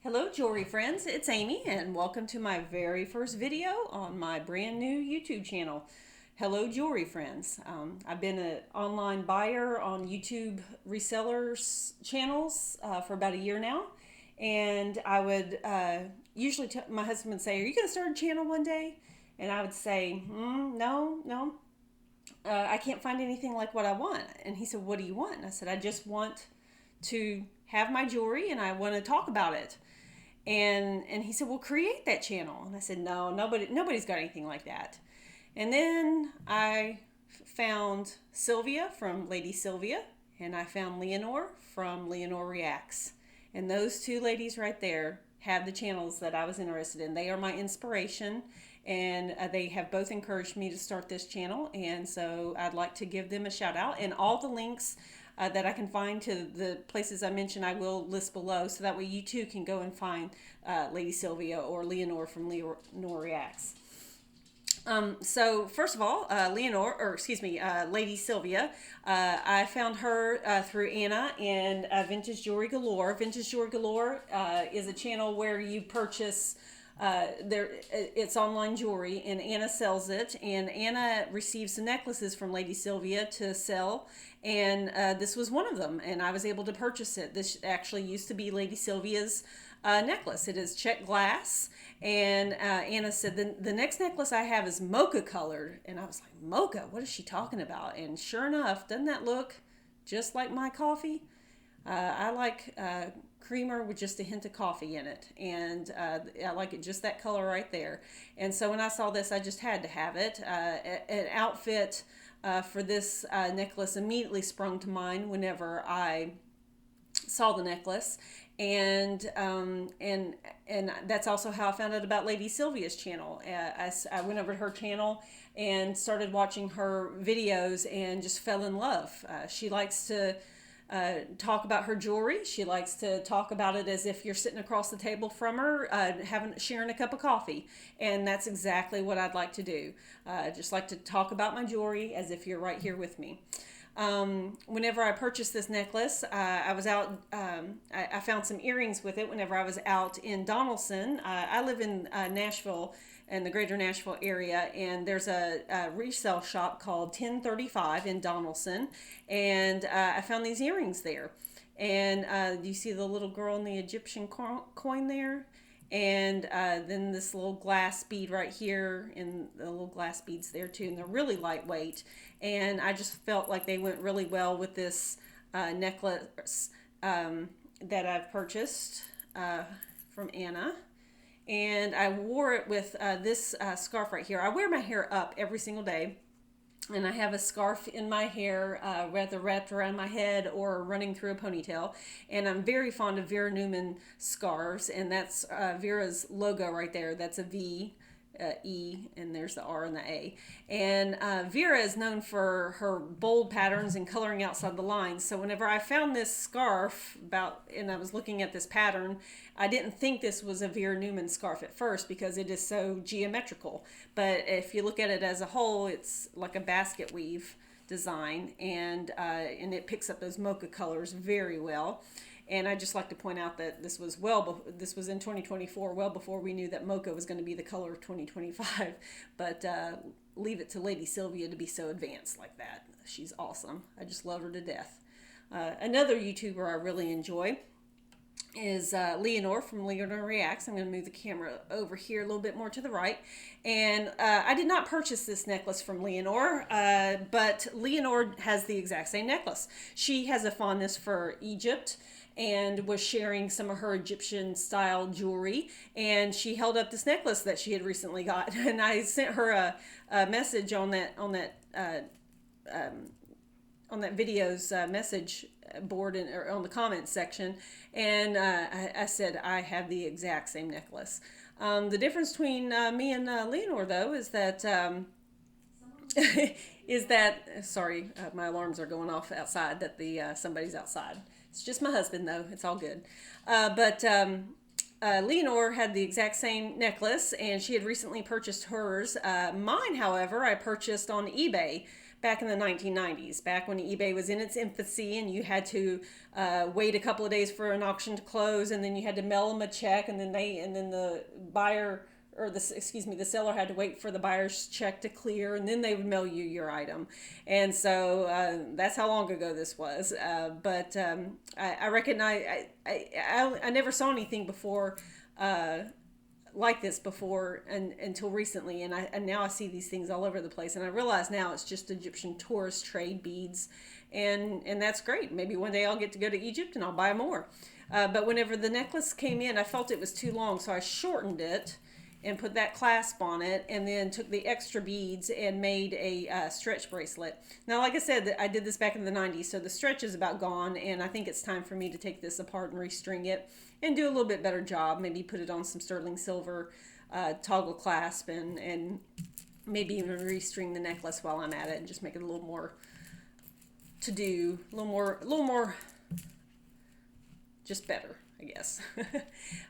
Hello jewelry friends, it's Amy and welcome to my very first video on my brand new YouTube channel. Hello jewelry friends. I've been an online buyer on YouTube resellers channels for about a year now, and I would usually my husband would say, "Are you going to start a channel one day?" And I would say, "No. I can't find anything like what I want." And he said, "What do you want?" And I said, "I just want to have my jewelry and I want to talk about it." And he said, "Well, create that channel." And I said, "No, nobody's got anything like that." And then I found Sylvia from Lady Sylvia, and I found Leonor from Leonor Reacts. And those two ladies right there have the channels that I was interested in. They are my inspiration, and they have both encouraged me to start this channel. And so I'd like to give them a shout out. And all the links that I can find to the places I mentioned, I will list below, so that way you too can go and find Lady Sylvia or Leonor from Leonor Reacts. So first of all, Lady Sylvia, I found her through Anna in Vintage Jewelry Galore. Vintage Jewelry Galore is a channel where you purchase it's online jewelry, and Anna sells it, and Anna receives the necklaces from Lady Sylvia to sell, and this was one of them, and I was able to purchase it. This actually used to be Lady Sylvia's necklace. It is check glass, and Anna said, the next necklace I have is mocha colored, and I was like, mocha, what is she talking about? And sure enough, doesn't that look just like my coffee? I like creamer with just a hint of coffee in it, and I like it just that color right there. And so when I saw this, I just had to have it. An outfit for this necklace immediately sprung to mind whenever I saw the necklace, and that's also how I found out about Lady Sylvia's channel. I went over to her channel and started watching her videos and just fell in love. She likes to talk about her jewelry. She likes to talk about it as if you're sitting across the table from her, sharing a cup of coffee, and that's exactly what I'd like to do. Just like to talk about my jewelry as if you're right here with me. Whenever I purchased this necklace, I was out, I found some earrings with it whenever I was out in Donaldson. I live in Nashville, in the greater Nashville area, and there's a resale shop called 1035 in Donaldson, and I found these earrings there. And do you see the little girl in the Egyptian coin there? And then this little glass bead right here, and the little glass beads there too, and they're really lightweight, and I just felt like they went really well with this necklace that I've purchased from Anna. And I wore it with this scarf right here. I wear my hair up every single day, and I have a scarf in my hair, whether wrapped around my head or running through a ponytail. And I'm very fond of Vera Newman scarves, and that's Vera's logo right there. That's a V, E, and there's the R and the A. And Vera is known for her bold patterns and coloring outside the lines. So whenever I found this scarf and I was looking at this pattern, I didn't think this was a Vera Newman scarf at first because it is so geometrical. But if you look at it as a whole, it's like a basket weave design, and it picks up those mocha colors very well. And I just like to point out that this was in 2024, well before we knew that mocha was going to be the color of 2025. But leave it to Lady Sylvia to be so advanced like that. She's awesome. I just love her to death. Another YouTuber I really enjoy is Leonor from Leonor Reacts. I'm going to move the camera over here a little bit more to the right. And I did not purchase this necklace from Leonor, but Leonor has the exact same necklace. She has a fondness for Egypt and was sharing some of her Egyptian style jewelry, and she held up this necklace that she had recently got, and I sent her a message on that video's message board or on the comments section, and I said I have the exact same necklace. The difference between me and Leonor, though, is that sorry, my alarms are going off outside. That somebody's outside. It's just my husband, though. It's all good. But Leonor had the exact same necklace, and she had recently purchased hers. Mine, however, I purchased on eBay back in the 1990s, back when eBay was in its infancy, and you had to wait a couple of days for an auction to close, and then you had to mail them a check, and then the buyer, or the seller had to wait for the buyer's check to clear, and then they would mail you your item. And so that's how long ago this was. But I recognize I never saw anything before. Like this before until recently, and now I see these things all over the place, and I realize now it's just Egyptian tourist trade beads, and that's great. Maybe one day I'll get to go to Egypt and I'll buy more. But whenever the necklace came in, I felt it was too long, so I shortened it and put that clasp on it, and then took the extra beads and made a stretch bracelet. Now, like I said, I did this back in the 90s, so the stretch is about gone, and I think it's time for me to take this apart and restring it and do a little bit better job. Maybe put it on some sterling silver toggle clasp, and maybe even restring the necklace while I'm at it, and just make it a little more to do, a little more just better, I guess.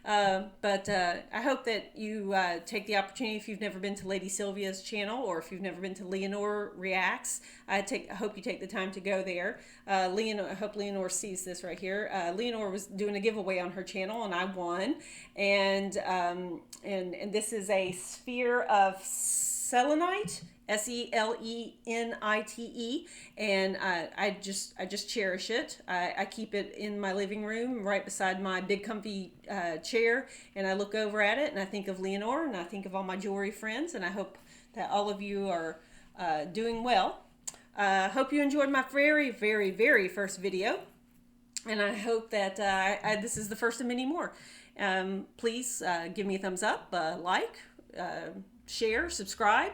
But I hope that you take the opportunity, if you've never been to Lady Sylvia's channel, or if you've never been to Leonor Reacts, I hope you take the time to go there. I hope Leonor sees this right here. Leonor was doing a giveaway on her channel, and I won. And this is a sphere of selenite, Selenite, and I just cherish it. I keep it in my living room right beside my big comfy chair, and I look over at it and I think of Leonor, and I think of all my jewelry friends, and I hope that all of you are doing well. Hope you enjoyed my very, very, very first video, and I hope that this is the first of many more. Please give me a thumbs up, like, share, subscribe,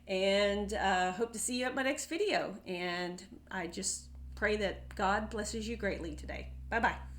and hope to see you at my next video. And I just pray that God blesses you greatly today. Bye-bye.